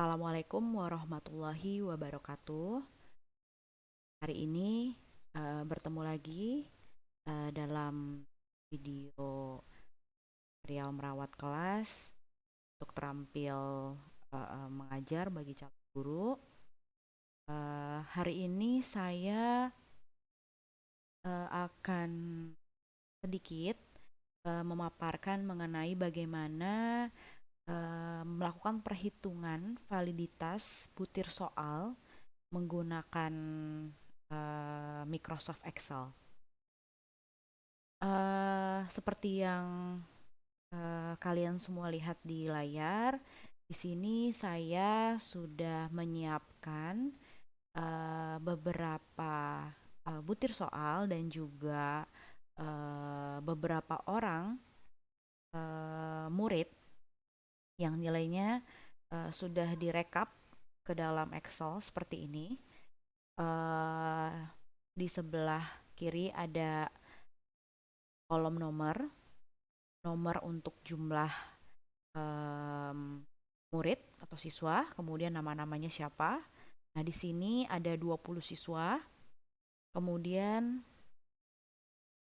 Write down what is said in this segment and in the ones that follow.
Assalamualaikum warahmatullahi wabarakatuh. Hari ini bertemu lagi dalam video serial merawat kelas untuk terampil mengajar bagi calon guru. Hari ini saya akan sedikit memaparkan mengenai bagaimana melakukan perhitungan validitas butir soal menggunakan Microsoft Excel. Seperti yang kalian semua lihat di layar, di sini saya sudah menyiapkan beberapa butir soal dan juga beberapa orang murid yang nilainya sudah direkap ke dalam Excel seperti ini. Di sebelah kiri ada kolom nomor untuk jumlah murid atau siswa, kemudian nama-namanya siapa. Nah, di sini ada 20 siswa, kemudian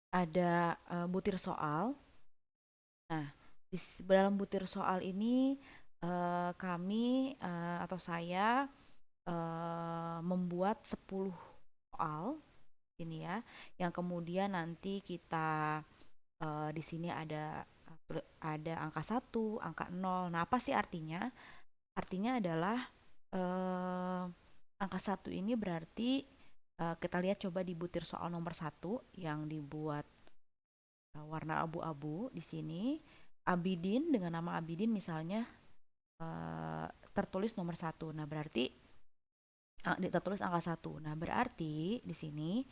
ada butir soal. Nah, di dalam butir soal ini kami atau saya membuat 10 soal ini ya, yang kemudian nanti kita di sini ada angka 1, angka 0. Nah, apa sih artinya? Artinya adalah angka 1 ini berarti kita lihat coba di butir soal nomor 1 yang dibuat warna abu-abu di sini. Abidin, dengan nama Abidin misalnya tertulis nomor 1. Nah, berarti tertulis angka 1. Nah, berarti di sini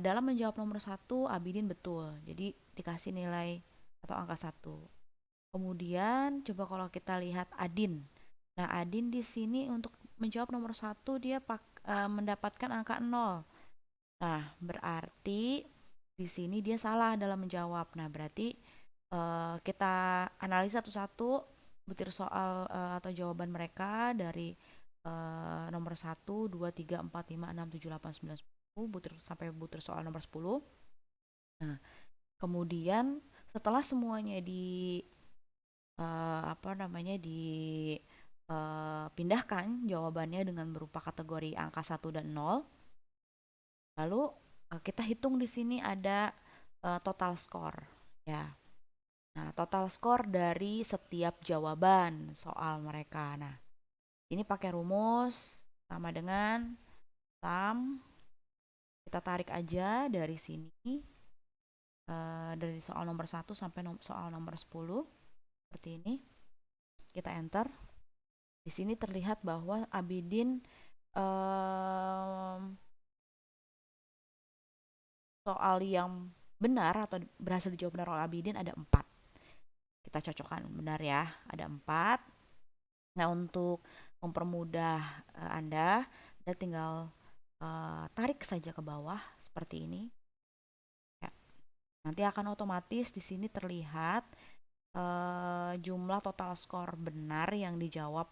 dalam menjawab nomor 1 Abidin betul. Jadi dikasih nilai atau angka 1. Kemudian coba kalau kita lihat Adin. Nah, Adin di sini untuk menjawab nomor 1 dia mendapatkan angka 0. Nah, berarti di sini dia salah dalam menjawab. Nah, berarti kita analisa satu-satu butir soal atau jawaban mereka dari nomor 1, 2, 3, 4, 5, 6, 7, 8, 9, 10 sampai butir soal nomor 10. Nah, kemudian setelah semuanya dipindahkan jawabannya dengan berupa kategori angka 1 dan 0. Lalu kita hitung di sini ada total skor ya. Nah, total skor dari setiap jawaban soal mereka. Nah, ini pakai rumus sama dengan sum. Kita tarik aja dari sini dari soal nomor 1 sampai soal nomor 10 seperti ini. Kita enter. Di sini terlihat bahwa Abidin soal yang benar atau berhasil dijawab benar oleh Abidin ada 4. Kita cocokkan benar ya, ada 4. Nah, untuk mempermudah Anda tinggal tarik saja ke bawah seperti ini. Ya. Nanti akan otomatis di sini terlihat jumlah total skor benar yang dijawab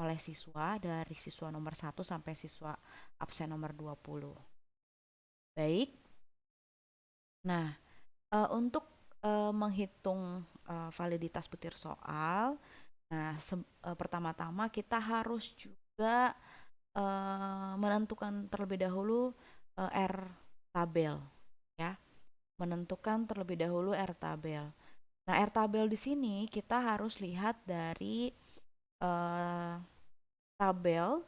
oleh siswa dari siswa nomor 1 sampai siswa absen nomor 20. Baik. Nah, untuk menghitung validitas butir soal, nah pertama-tama kita harus juga menentukan terlebih dahulu R tabel ya. Menentukan terlebih dahulu R tabel. Nah, R tabel di sini kita harus lihat dari tabel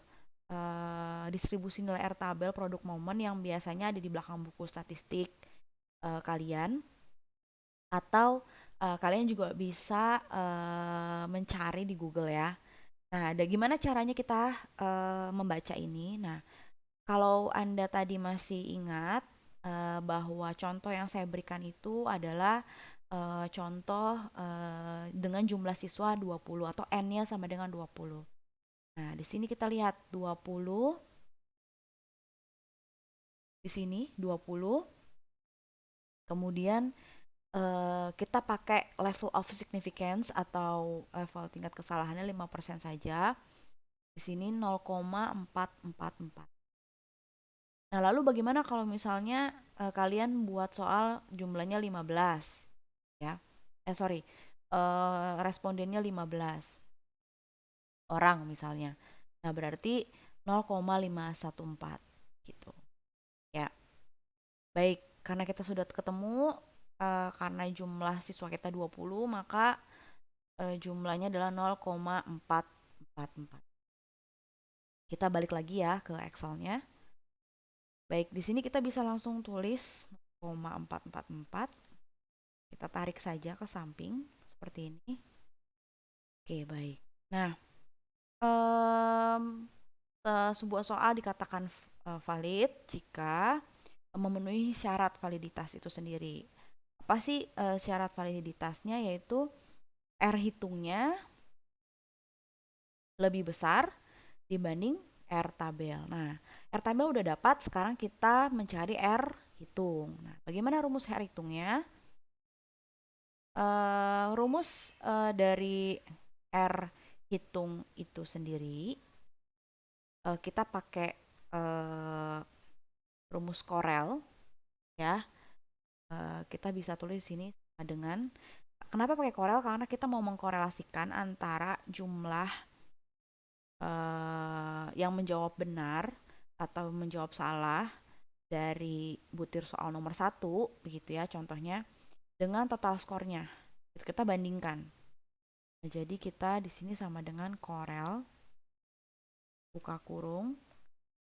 distribusi nilai R tabel produk momen yang biasanya ada di belakang buku statistik kalian, atau kalian juga bisa mencari di Google ya. Nah, ada gimana caranya kita membaca ini? Nah, kalau Anda tadi masih ingat bahwa contoh yang saya berikan itu adalah contoh dengan jumlah siswa 20 atau N-nya sama dengan 20. Nah, di sini kita lihat 20. Di sini 20. Kemudian kita pakai level of significance atau level tingkat kesalahannya 5% saja. Di sini 0,444. Nah, lalu bagaimana kalau misalnya kalian buat soal jumlahnya 15 ya? Sorry, respondennya 15 orang misalnya. Nah, berarti 0,514 gitu. Ya, baik. Karena kita sudah ketemu, karena jumlah siswa kita 20, maka jumlahnya adalah 0,444. Kita balik lagi ya ke Excelnya. Baik, di sini kita bisa langsung tulis 0,444. Kita tarik saja ke samping seperti ini. Oke, baik. Nah, sebuah soal dikatakan valid jika memenuhi syarat validitas itu sendiri. Apa sih syarat validitasnya? Yaitu R hitungnya lebih besar dibanding R tabel. Nah, R tabel udah dapat, sekarang kita mencari R hitung. Nah, bagaimana rumus R hitungnya? Rumus dari R hitung itu sendiri, kita pakai rumus Corel ya. Kita bisa tulis sini dengan, kenapa pakai Corel? Karena kita mau mengkorelasikan antara jumlah yang menjawab benar atau menjawab salah dari butir soal nomor 1, begitu ya contohnya, dengan total skornya. Itu kita bandingkan. Nah, jadi kita di sini sama dengan Corel, buka kurung,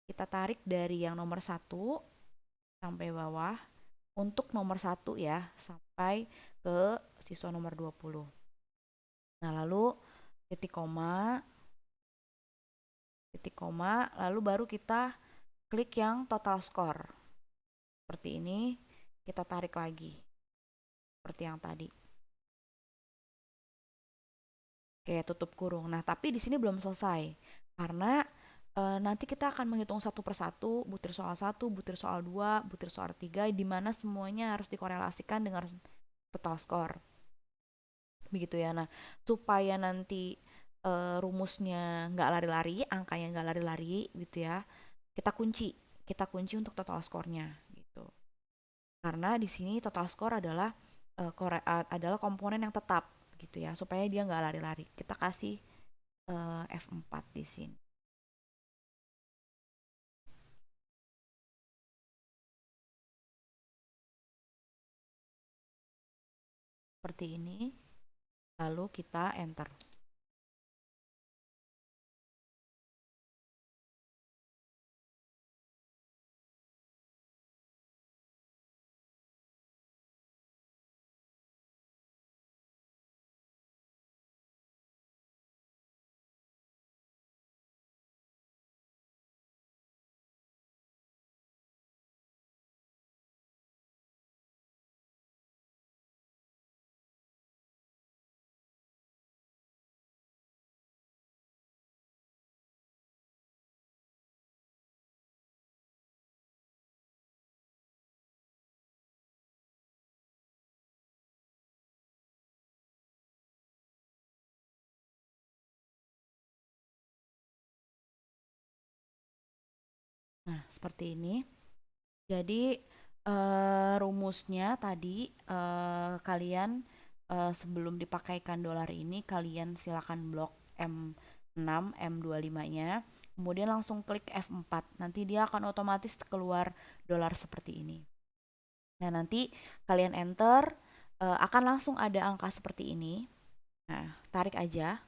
kita tarik dari yang nomor 1 sampai bawah, untuk nomor 1 ya, sampai ke siswa nomor 20. Nah, lalu titik koma, lalu baru kita klik yang total skor. Seperti ini, kita tarik lagi. Seperti yang tadi. Oke, tutup kurung. Nah, tapi di sini belum selesai. Karena nanti kita akan menghitung satu persatu, butir soal 1, butir soal 2, butir soal 3, di mana semuanya harus dikorelasikan dengan total skor. Begitu ya. Nah, supaya nanti rumusnya nggak lari-lari, angkanya nggak lari-lari gitu ya, kita kunci. Kita kunci untuk total skornya gitu. Karena di sini total skor adalah adalah komponen yang tetap gitu ya, supaya dia nggak lari-lari. Kita kasih F4 di sini. Seperti ini. Lalu kita enter. Nah, seperti ini. Jadi rumusnya tadi, kalian sebelum dipakaikan dolar ini, kalian silakan blok M6, M25-nya, kemudian langsung klik F4. Nanti dia akan otomatis keluar dolar seperti ini. Nah, nanti kalian enter, akan langsung ada angka seperti ini. Nah, tarik aja.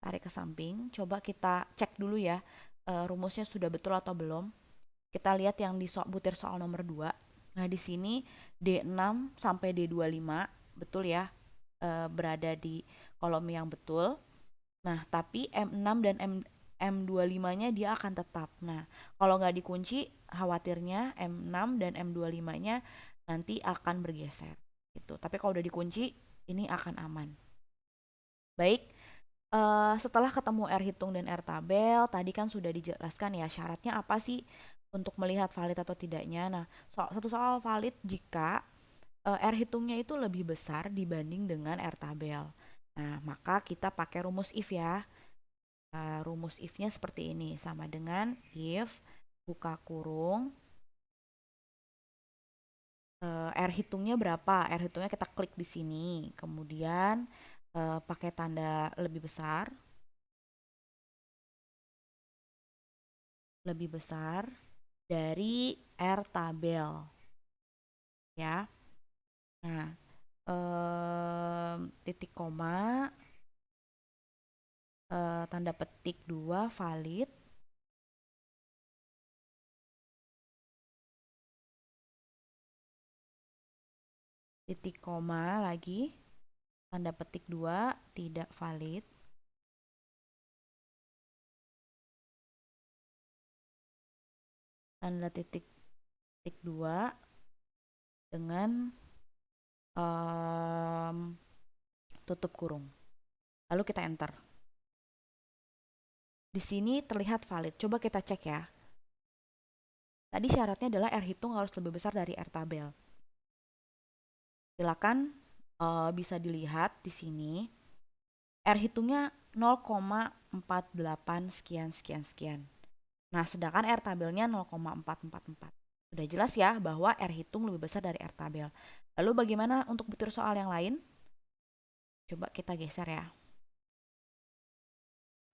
Tarik ke samping. Coba kita cek dulu ya, rumusnya sudah betul atau belum. Kita lihat yang di butir soal nomor 2. Nah, di sini D6 sampai D25 betul ya, berada di kolom yang betul. Nah, tapi M6 dan M25-nya dia akan tetap. Nah, kalau nggak dikunci, khawatirnya M6 dan M25-nya nanti akan bergeser. Gitu. Tapi kalau udah dikunci, ini akan aman. Baik, setelah ketemu R hitung dan R tabel, tadi kan sudah dijelaskan ya syaratnya apa sih untuk melihat valid atau tidaknya. Nah, satu soal valid jika R hitungnya itu lebih besar dibanding dengan R tabel. Nah, maka kita pakai rumus if ya. rumus if-nya seperti ini, sama dengan if buka kurung R hitungnya berapa? R hitungnya kita klik di sini, kemudian pakai tanda lebih besar dari R tabel, ya. Nah, titik koma, tanda petik 2 valid, titik koma lagi, tanda petik 2 tidak valid, tanda titik 2 dengan tutup kurung. Lalu kita enter. Di sini terlihat valid. Coba kita cek ya. Tadi syaratnya adalah R hitung harus lebih besar dari R tabel. Silakan bisa dilihat di sini. R hitungnya 0,48 sekian sekian sekian. Nah, sedangkan R tabelnya 0,444. Sudah jelas ya bahwa R hitung lebih besar dari R tabel. Lalu bagaimana untuk butir soal yang lain? Coba kita geser ya.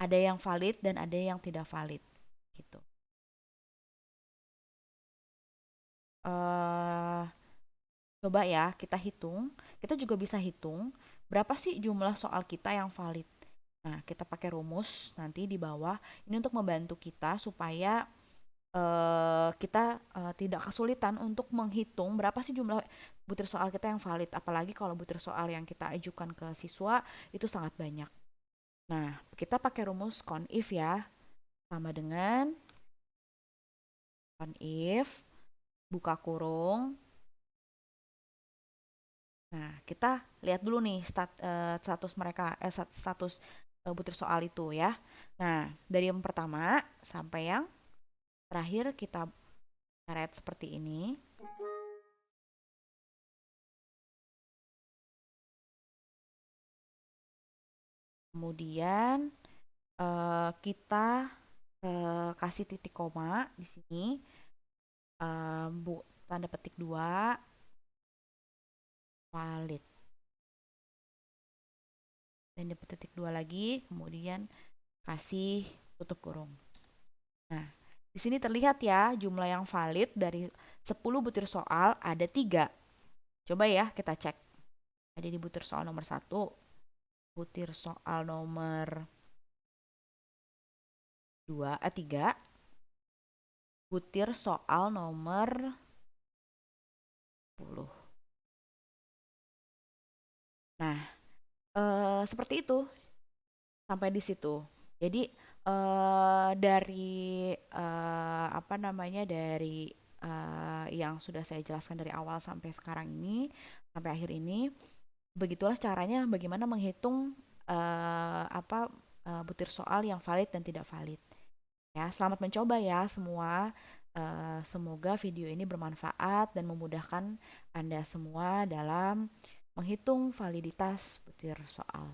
Ada yang valid dan ada yang tidak valid. Gitu. Coba ya kita hitung. Kita juga bisa hitung berapa sih jumlah soal kita yang valid. Nah, kita pakai rumus nanti di bawah. Ini untuk membantu kita supaya kita tidak kesulitan untuk menghitung berapa sih jumlah butir soal kita yang valid. Apalagi kalau butir soal yang kita ajukan ke siswa itu sangat banyak. Nah, kita pakai rumus conif ya. Sama dengan conif, buka kurung. Nah, kita lihat dulu nih status mereka, status butir soal itu ya. Nah, dari yang pertama sampai yang terakhir kita coret seperti ini. Kemudian kita kasih titik koma di sini, tanda petik 2 valid. Tanda petik 2 lagi, kemudian kasih tutup kurung. Nah, di sini terlihat ya jumlah yang valid dari 10 butir soal ada 3. Coba ya kita cek. Ada di butir soal nomor 1, butir soal nomor 3, butir soal nomor 10. Nah, seperti itu sampai di situ. Jadi dari apa namanya dari yang sudah saya jelaskan dari awal sampai sekarang ini, sampai akhir ini, begitulah caranya bagaimana menghitung butir soal yang valid dan tidak valid. Ya, selamat mencoba ya semua. Semoga video ini bermanfaat dan memudahkan Anda semua dalam menghitung validitas butir soal.